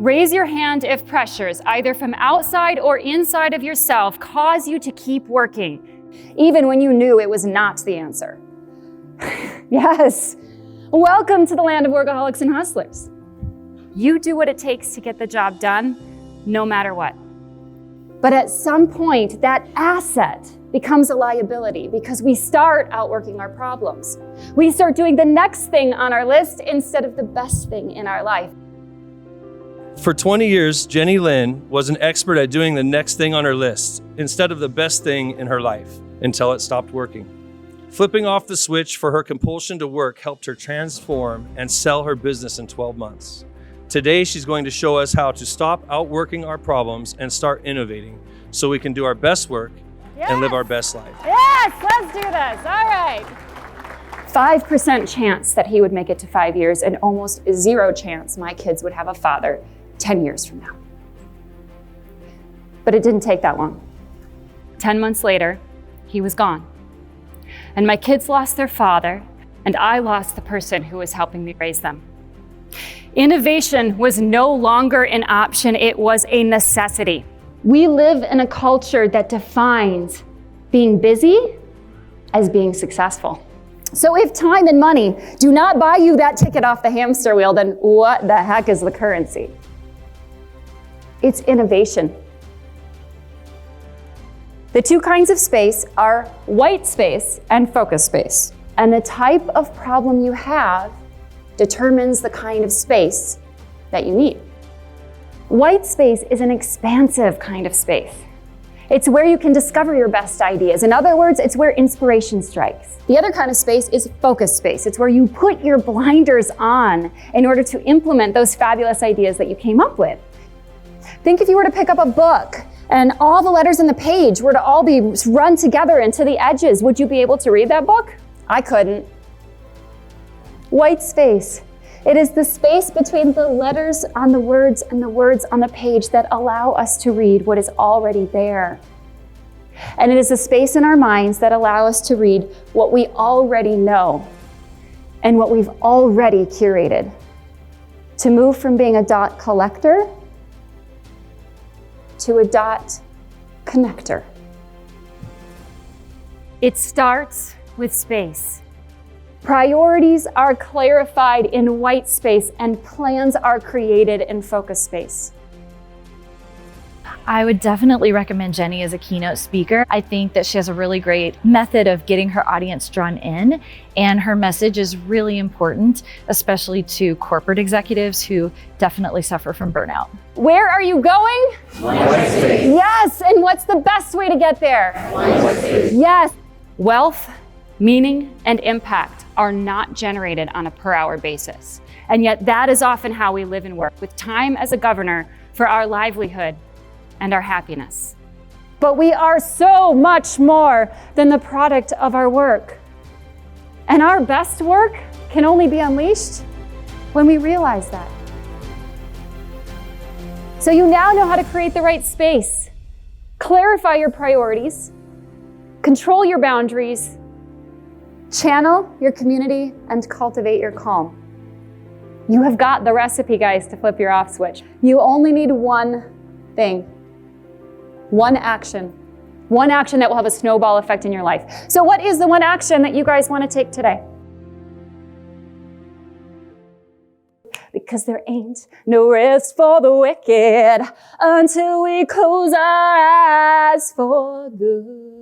Raise your hand if pressures, either from outside or inside of yourself, cause you to keep working, even when you knew it was not the answer. Yes. Welcome to the land of workaholics and hustlers. You do what it takes to get the job done, no matter what. But at some point, that asset becomes a liability because we start outworking our problems. We start doing the next thing on our list instead of the best thing in our life. For 20 years, Lynne was an expert at doing the next thing on her list instead of the best thing in her life until it stopped working. Flipping off the switch for her compulsion to work helped her transform and sell her business in 12 months. Today, she's going to show us how to stop outworking our problems and start innovating so we can do our best work and live our best life. Yes, let's do this. All right. 5% chance that he would make it to 5 years and almost 0 chance my kids would have a father 10 years from now. But it didn't take that long. 10 months later, he was gone. And my kids lost their father, and I lost the person who was helping me raise them. Innovation was no longer an option, it was a necessity. We live in a culture that defines being busy as being successful. So if time and money do not buy you that ticket off the hamster wheel, then what the heck is the currency? It's innovation. The two kinds of space are white space and focus space. And the type of problem you have determines the kind of space that you need. White space is an expansive kind of space. It's where you can discover your best ideas. In other words, it's where inspiration strikes. The other kind of space is focus space. It's where you put your blinders on in order to implement those fabulous ideas that you came up with. Think if you were to pick up a book and all the letters in the page were to all be run together into the edges, would you be able to read that book? I couldn't. White space. It is the space between the letters on the words and the words on the page that allow us to read what is already there. And it is the space in our minds that allow us to read what we already know and what we've already curated. To move from being a dot collector to a dot connector. It starts with space. Priorities are clarified in white space and plans are created in focus space. I would definitely recommend Jenny as a keynote speaker. I think that she has a really great method of getting her audience drawn in, and her message is really important, especially to corporate executives who definitely suffer from burnout. Where are you going? White space. Yes, and what's the best way to get there? White space. Yes. Wealth, meaning, and impact are not generated on a per-hour basis. And yet that is often how we live and work, with time as a governor for our livelihood and our happiness. But we are so much more than the product of our work. And our best work can only be unleashed when we realize that. So you now know how to create the right space, clarify your priorities, control your boundaries, channel your community, and cultivate your calm. You have got the recipe, guys, to flip your off switch. You only need one thing, one action that will have a snowball effect in your life. So what is the one action that you guys want to take today? Because there ain't no rest for the wicked until we close our eyes for good.